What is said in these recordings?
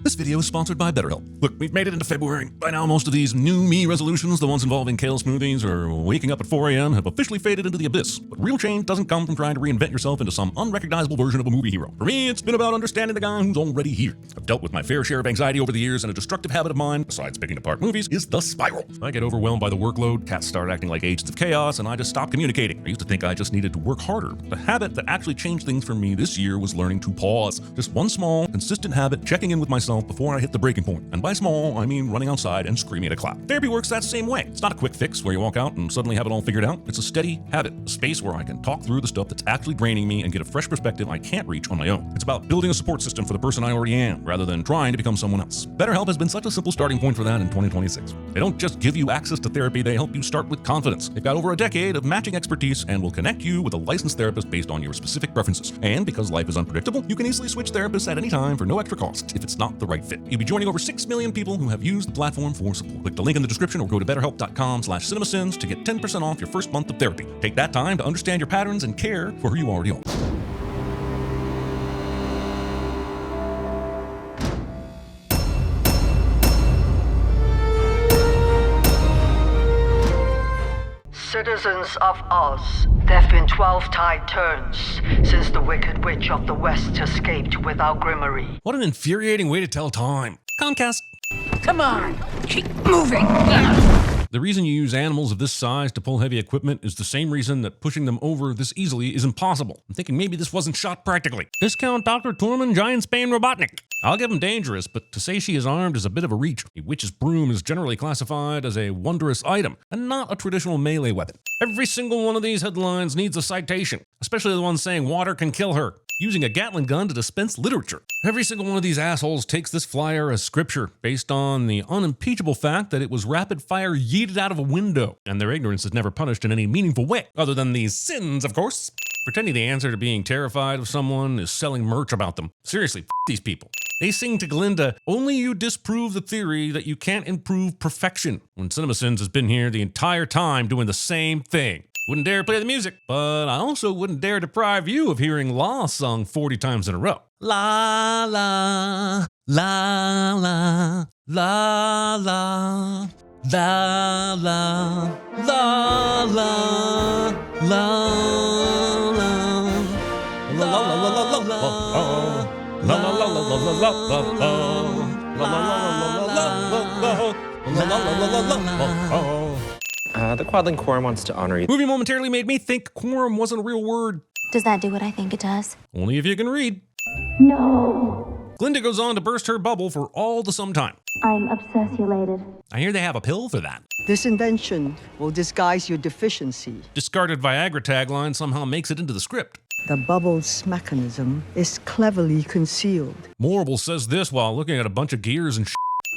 This video is sponsored by BetterHelp. Look, we've made it into February. By now, most of these new me resolutions, the ones involving kale smoothies or waking up at 4 a.m., have officially faded into the abyss. But real change doesn't come from trying to reinvent yourself into some unrecognizable version of a movie hero. For me, it's been about understanding the guy who's already here. I've dealt with my fair share of anxiety over the years, and a destructive habit of mine, besides picking apart movies, is the spiral. I get overwhelmed by the workload, cats start acting like agents of chaos, and I just stop communicating. I used to think I just needed to work harder. The habit that actually changed things for me this year was learning to pause. Just one small, consistent habit, checking in with myself before I hit the breaking point. And by small, I mean running outside and screaming at a cloud. Therapy works that same way. It's not a quick fix where you walk out and suddenly have it all figured out. It's a steady habit, a space where I can talk through the stuff that's actually draining me and get a fresh perspective I can't reach on my own. It's about building a support system for the person I already am, rather than trying to become someone else. BetterHelp has been such a simple starting point for that in 2026. They don't just give you access to therapy, they help you start with confidence. They've got over a decade of matching expertise and will connect you with a licensed therapist based on your specific preferences. And because life is unpredictable, you can easily switch therapists at any time for no extra cost if it's not the right fit. You'll be joining over 6 million people who have used the platform for support. Click the link in the description or go to betterhelp.com/cinemasins to get 10% off your first month of therapy. Take that time to understand your patterns and care for who you already are. Citizens of Oz, there have been 12 tide turns since the Wicked Witch of the West escaped with our grimoire. What an infuriating way to tell time. Comcast. Come on, keep moving. The reason you use animals of this size to pull heavy equipment is the same reason that pushing them over this easily is impossible. I'm thinking maybe this wasn't shot practically. Discount Dr. Tormund Giant Spain Robotnik. I'll give him dangerous, but to say she is armed is a bit of a reach. A witch's broom is generally classified as a wondrous item, and not a traditional melee weapon. Every single one of these headlines needs a citation, especially the ones saying water can kill her, using a Gatling gun to dispense literature. Every single one of these assholes takes this flyer as scripture, based on the unimpeachable fact that it was rapid fire yeeted out of a window, and their ignorance is never punished in any meaningful way, other than these sins, of course. Pretending the answer to being terrified of someone is selling merch about them. Seriously, f these people. They sing to Glinda, only you disprove the theory that you can't improve perfection, when CinemaSins has been here the entire time doing the same thing. Wouldn't dare play the music, but I also wouldn't dare deprive you of hearing La sung 40 times in a row. La la, la la, la la, la la, la la, la la. The Quadling Quorum wants to honor you. Movie momentarily made me think quorum wasn't a real word. Does that do what I think it does? Only if you can read. No. Glinda goes on to burst her bubble for all the sometime. I'm obsessulated. I hear they have a pill for that. This invention will disguise your deficiency. Discarded Viagra tagline somehow makes it into the script. The bubble's mechanism is cleverly concealed. Morrible says this while looking at a bunch of gears and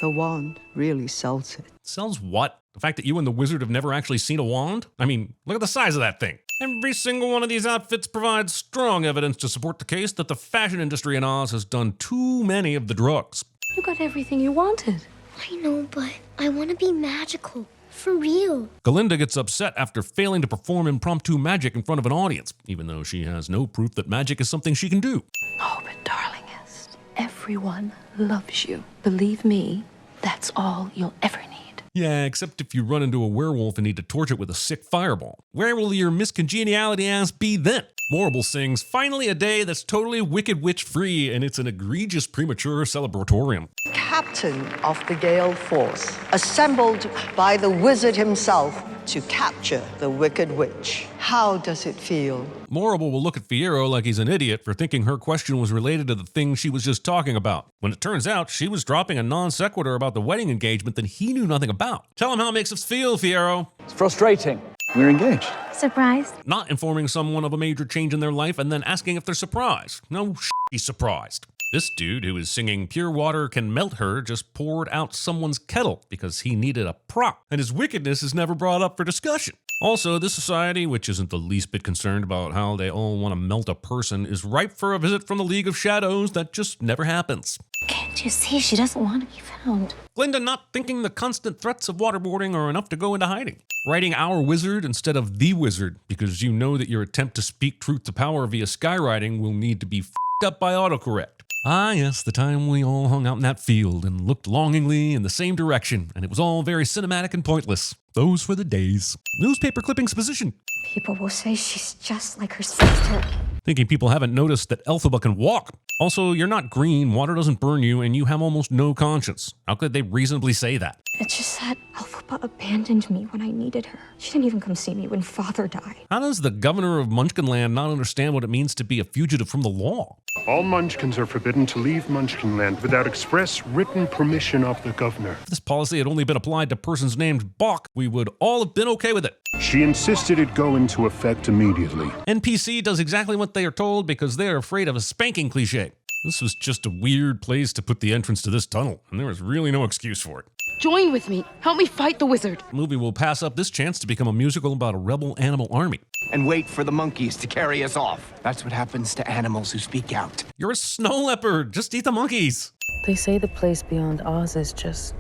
The wand really sells it. Sells what? The fact that you and the wizard have never actually seen a wand? I mean, look at the size of that thing. Every single one of these outfits provides strong evidence to support the case that the fashion industry in Oz has done too many of the drugs. You got everything you wanted. I know, but I want to be magical. For real. Galinda gets upset after failing to perform impromptu magic in front of an audience, even though she has no proof that magic is something she can do. Oh, but darlingest, everyone loves you. Believe me, that's all you'll ever need. Yeah, except if you run into a werewolf and need to torch it with a sick fireball. Where will your miscongeniality ass be then? Morrible sings, finally a day that's totally Wicked Witch free, and it's an egregious premature celebratorium. Captain of the Gale Force, assembled by the wizard himself to capture the Wicked Witch. How does it feel? Morrible will look at Fiyero like he's an idiot for thinking her question was related to the thing she was just talking about, when it turns out she was dropping a non sequitur about the wedding engagement that he knew nothing about. Tell him how it makes us feel, Fiyero. It's frustrating. We're engaged. Surprised? Not informing someone of a major change in their life and then asking if they're surprised. No he's surprised. This dude who is singing Pure Water Can Melt Her just poured out someone's kettle because he needed a prop, and his wickedness is never brought up for discussion. Also, this society, which isn't the least bit concerned about how they all want to melt a person, is ripe for a visit from the League of Shadows that just never happens. Can't you see she doesn't want to be found? Glinda not thinking the constant threats of waterboarding are enough to go into hiding. Writing Our Wizard instead of The Wizard because you know that your attempt to speak truth to power via skywriting will need to be f***ed up by autocorrect. Ah, yes, the time we all hung out in that field and looked longingly in the same direction, and it was all very cinematic and pointless. Those were the days. Newspaper clippings position. People will say she's just like her sister. Thinking people haven't noticed that Elphaba can walk. Also, you're not green, water doesn't burn you, and you have almost no conscience. How could they reasonably say that? It's just that Elphaba abandoned me when I needed her. She didn't even come see me when Father died. How does the governor of Munchkinland not understand what it means to be a fugitive from the law? All Munchkins are forbidden to leave Munchkinland without express written permission of the governor. If this policy had only been applied to persons named Bach, we would all have been okay with it. She insisted it go into effect immediately. NPC does exactly what they are told because they are afraid of a spanking cliche. This was just a weird place to put the entrance to this tunnel, and there was really no excuse for it. Join with me. Help me fight the wizard. The movie will pass up this chance to become a musical about a rebel animal army. And wait for the monkeys to carry us off. That's what happens to animals who speak out. You're a snow leopard. Just eat the monkeys. They say the place beyond Oz is just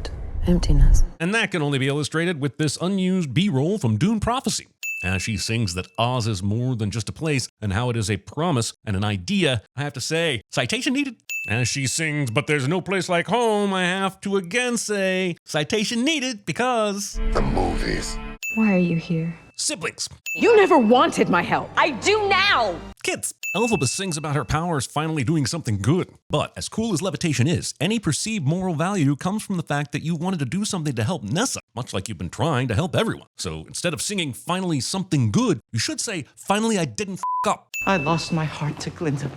emptiness. And that can only be illustrated with this unused B-roll from Dune Prophecy. As she sings that Oz is more than just a place and how it is a promise and an idea, I have to say, citation needed. As she sings, but there's no place like home, I have to again say, citation needed because... The movies. Why are you here? Siblings. You never wanted my help. I do now! Kids. Elphaba sings about her powers finally doing something good. But as cool as levitation is, any perceived moral value comes from the fact that you wanted to do something to help Nessa, much like you've been trying to help everyone. So instead of singing finally something good, you should say finally I didn't f up. I lost my heart to Glinda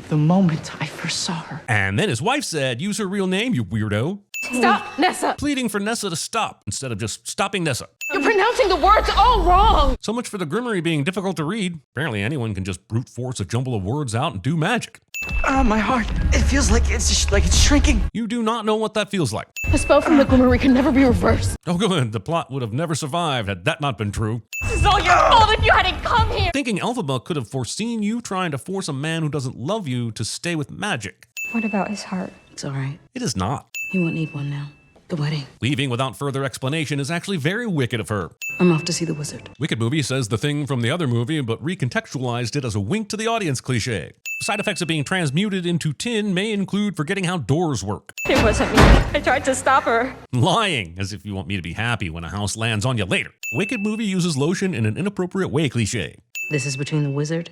the moment I first saw her. And then his wife said, use her real name, you weirdo. Stop, Nessa. Pleading for Nessa to stop instead of just stopping Nessa. You're pronouncing the words all wrong. So much for the Grimmery being difficult to read. Apparently anyone can just brute force a jumble of words out and do magic. My heart. It feels like it's shrinking. You do not know what that feels like. The spell from the Glimmery can never be reversed. Oh good, the plot would have never survived had that not been true. This is all your fault if you hadn't come here. Thinking Elphaba could have foreseen you trying to force a man who doesn't love you to stay with magic. What about his heart? It's all right. It is not. He won't need one now. The wedding. Leaving without further explanation is actually very wicked of her. I'm off to see the wizard. Wicked movie says the thing from the other movie, but recontextualized it as a wink to the audience cliche. Side effects of being transmuted into tin may include forgetting how doors work. It wasn't me. I tried to stop her. Lying, as if you want me to be happy when a house lands on you later. Wicked movie uses lotion in an inappropriate way cliche. This is between the wizard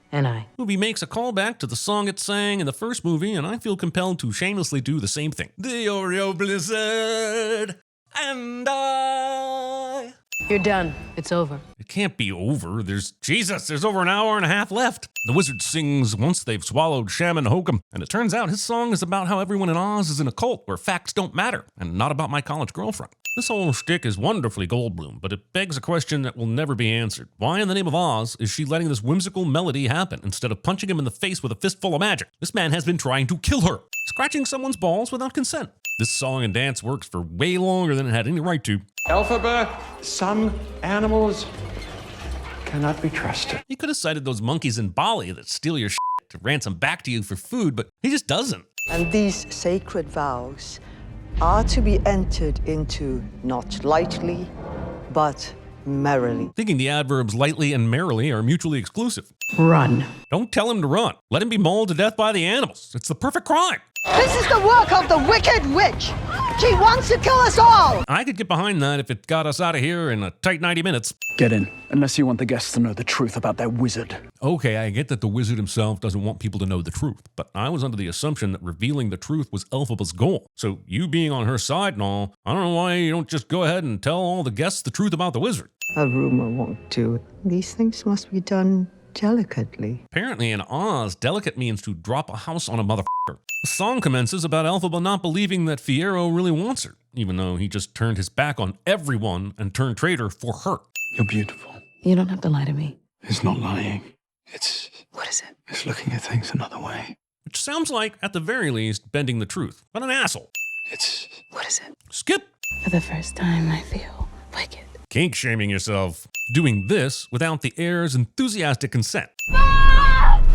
and I. Movie makes a callback to the song it sang in the first movie, and I feel compelled to shamelessly do the same thing. The Oreo Blizzard and I. You're done. It's over. It can't be over. There's over an hour and a half left. The wizard sings once they've swallowed Shaman Hokum, and it turns out his song is about how everyone in Oz is in a cult where facts don't matter, and not about my college girlfriend. This whole shtick is wonderfully Goldblum, but it begs a question that will never be answered. Why in the name of Oz is she letting this whimsical melody happen instead of punching him in the face with a fistful of magic? This man has been trying to kill her, scratching someone's balls without consent. This song and dance works for way longer than it had any right to. Elphaba, some animals cannot be trusted. He could have cited those monkeys in Bali that steal your shit to ransom back to you for food, but he just doesn't. And these sacred vows are to be entered into not lightly, but merrily. Thinking the adverbs lightly and merrily are mutually exclusive. Run. Don't tell him to run. Let him be mauled to death by the animals. It's the perfect crime. This is the work of the Wicked Witch. She wants to kill us all. I could get behind that if it got us out of here in a tight 90 minutes. Get in, unless you want the guests to know the truth about that wizard. Okay, I get that the wizard himself doesn't want people to know the truth, but I was under the assumption that revealing the truth was Elphaba's goal. So you being on her side and all, I don't know why you don't just go ahead and tell all the guests the truth about the wizard. A rumor won't do. These things must be done delicately. Apparently in Oz, delicate means to drop a house on a motherfucker. The song commences about Elphaba not believing that Fiyero really wants her, even though he just turned his back on everyone and turned traitor for her. You're beautiful. You don't have to lie to me. It's not lying. It's... What is it? It's looking at things another way. Which sounds like, at the very least, bending the truth. But an asshole. It's... What is it? Skip. For the first time, I feel wicked. Kink shaming yourself. Doing this without the heir's enthusiastic consent. Mom!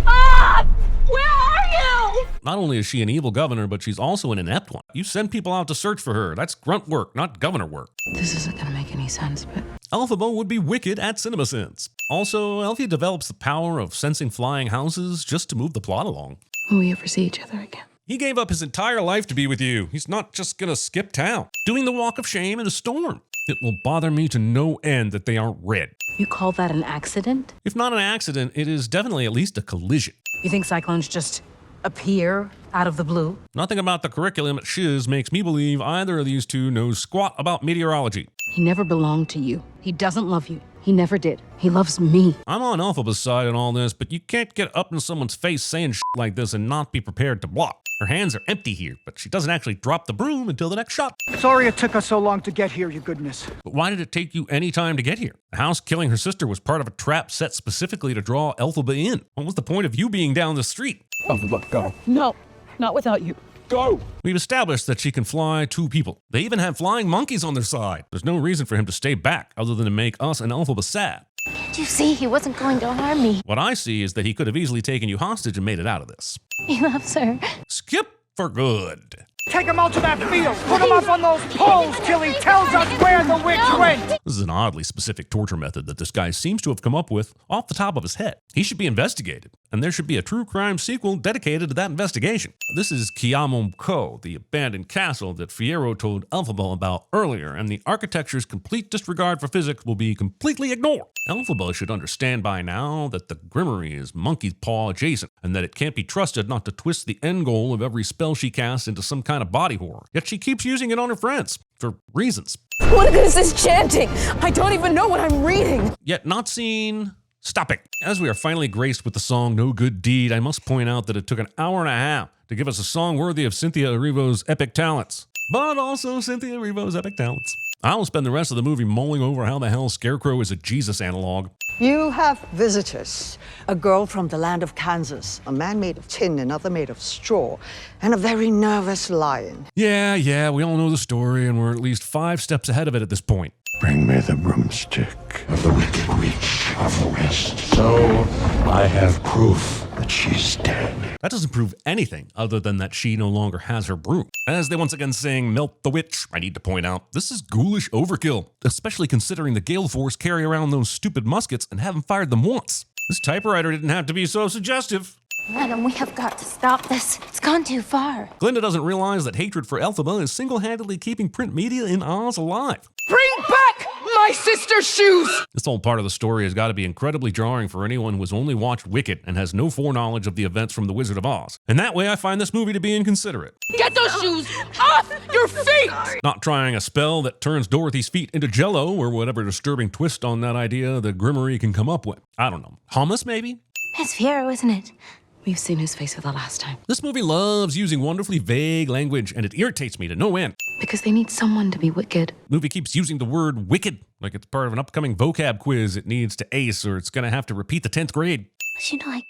Mom! Where are you? Not only is she an evil governor, but she's also an inept one. You send people out to search for her. That's grunt work, not governor work. This isn't gonna make any sense, but... Elphaba would be wicked at CinemaSins. Also, Elphia develops the power of sensing flying houses just to move the plot along. Will we ever see each other again? He gave up his entire life to be with you. He's not just gonna skip town. Doing the walk of shame in a storm. It will bother me to no end that they aren't red. You call that an accident? If not an accident, it is definitely at least a collision. You think cyclones just appear out of the blue? Nothing about the curriculum at Shiz makes me believe either of these two knows squat about meteorology. He never belonged to you. He doesn't love you. He never did. He loves me. I'm on Elphaba's side in all this, but you can't get up in someone's face saying shit like this and not be prepared to block. Her hands are empty here, but she doesn't actually drop the broom until the next shot. Sorry it took us so long to get here, you goodness. But why did it take you any time to get here? The house killing her sister was part of a trap set specifically to draw Elphaba in. What was the point of you being down the street? Elphaba, go. No, not without you. Go! We've established that she can fly 2 people. They even have flying monkeys on their side. There's no reason for him to stay back other than to make us and Elphaba sad. Can't you see he wasn't going to harm me? What I see is that he could have easily taken you hostage and made it out of this. He loves her. Skip for good. Take him out to that field. Put him up on those poles till he tells us where the witch went. This is an oddly specific torture method that this guy seems to have come up with off the top of his head. He should be investigated, and there should be a true crime sequel dedicated to that investigation. This is Kiamon Ko, the abandoned castle that Fierro told Elphaba about earlier, and the architecture's complete disregard for physics will be completely ignored. Elphaba should understand by now that the Grimmery is monkey's paw adjacent, and that it can't be trusted not to twist the end goal of every spell she casts into some kind of body horror. Yet she keeps using it on her friends, for reasons. What is this chanting? I don't even know what I'm reading. Yet not seen. Stop it. As we are finally graced with the song No Good Deed, I must point out that it took an hour and a half to give us a song worthy of Cynthia Erivo's epic talents. But also Cynthia Erivo's epic talents. I will spend the rest of the movie mulling over how the hell Scarecrow is a Jesus analog. You have visitors. A girl from the land of Kansas, a man made of tin, another made of straw, and a very nervous lion. Yeah, we all know the story, and we're at least 5 steps ahead of it at this point. Bring me the broomstick of the Wicked Witch of the West. So I have proof that she's dead. That doesn't prove anything other than that she no longer has her broom. As they once again sing Melt the Witch, I need to point out, this is ghoulish overkill, especially considering the Gale Force carry around those stupid muskets and haven't fired them once. This typewriter didn't have to be so suggestive. Madam, we have got to stop this. It's gone too far. Glinda doesn't realize that hatred for Elphaba is single-handedly keeping print media in Oz alive. Bring back my sister's shoes! This whole part of the story has got to be incredibly jarring for anyone who has only watched Wicked and has no foreknowledge of the events from The Wizard of Oz. And that way I find this movie to be inconsiderate. Get those shoes off your feet! Not trying a spell that turns Dorothy's feet into jello or whatever disturbing twist on that idea the Grimmery can come up with. I don't know. Hummus, maybe? It's Fierro, isn't it? We've seen his face for the last time. This movie loves using wonderfully vague language, and it irritates me to no end. Because they need someone to be wicked. The movie keeps using the word wicked like it's part of an upcoming vocab quiz it needs to ace, or it's going to have to repeat the 10th grade. But you know, I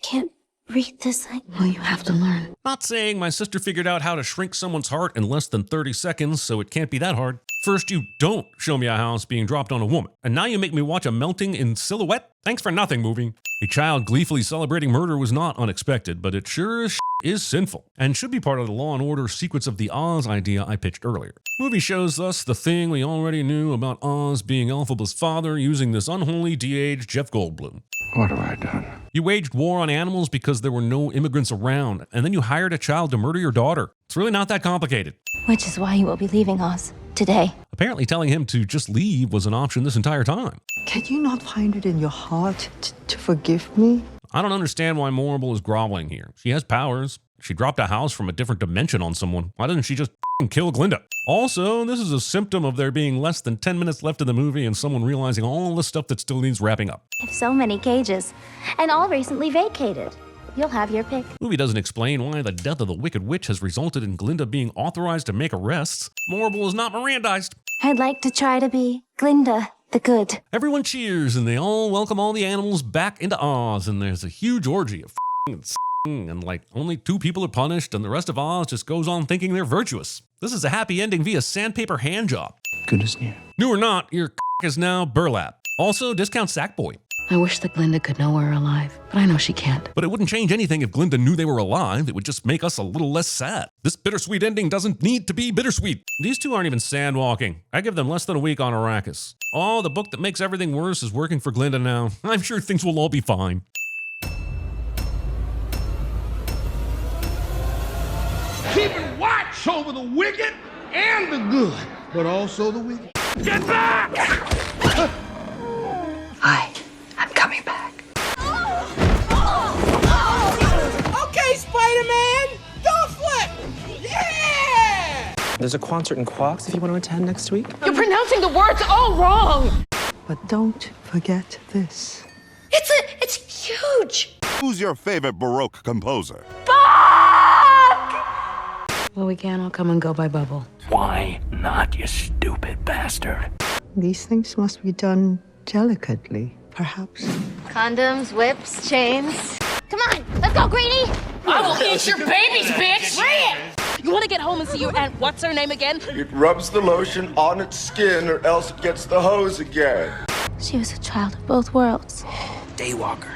can't read this. Well, you have to learn. Not saying my sister figured out how to shrink someone's heart in less than 30 seconds, so it can't be that hard. First, you don't show me a house being dropped on a woman, and now you make me watch a melting in silhouette? Thanks for nothing, movie. A child gleefully celebrating murder was not unexpected, but it sure as is sinful, and should be part of the Law and Order Secrets of the Oz idea I pitched earlier. Movie shows us the thing we already knew about Oz being Elphaba's father using this unholy de-aged Jeff Goldblum. What have I done? You waged war on animals because there were no immigrants around, and then you hired a child to murder your daughter. It's really not that complicated. Which is why you will be leaving Oz today. Apparently telling him to just leave was an option this entire time. Can you not find it in your heart to forgive me? I don't understand why Morrible is groveling here. She has powers. She dropped a house from a different dimension on someone. Why doesn't she just kill Glinda? Also, this is a symptom of there being less than 10 minutes left in the movie and someone realizing all the stuff that still needs wrapping up. I have so many cages, and all recently vacated. You'll have your pick. The movie doesn't explain why the death of the Wicked Witch has resulted in Glinda being authorized to make arrests. Morrible is not Mirandized. I'd like to try to be Glinda the Good. Everyone cheers and they all welcome all the animals back into Oz, and there's a huge orgy of and like only 2 people are punished and the rest of Oz just goes on thinking they're virtuous. This is a happy ending via sandpaper handjob. Good as new. New or not, your is now burlap. Also, discount Sackboy. I wish that Glinda could know we're alive, but I know she can't. But it wouldn't change anything if Glinda knew they were alive. It would just make us a little less sad. This bittersweet ending doesn't need to be bittersweet. These 2 aren't even sandwalking. I give them less than a week on Arrakis. Oh, the book that makes everything worse is working for Glinda now. I'm sure things will all be fine. watch over the wicked and the good, but also the wicked. Get back! I'm coming back. Okay, Spider-Man! Don't flip! Yeah! There's a concert in Quox if you want to attend next week. You're pronouncing the words all wrong! But don't forget this. It's huge! Who's your favorite Baroque composer? Well, we can't all come and go by bubble. Why not, you stupid bastard? These things must be done delicately, perhaps. Condoms, whips, chains. Come on, let's go, Greenie! I will eat your babies, bitch! You want to get home and see your aunt, what's her name again? It rubs the lotion on its skin or else it gets the hose again. She was a child of both worlds. Daywalker.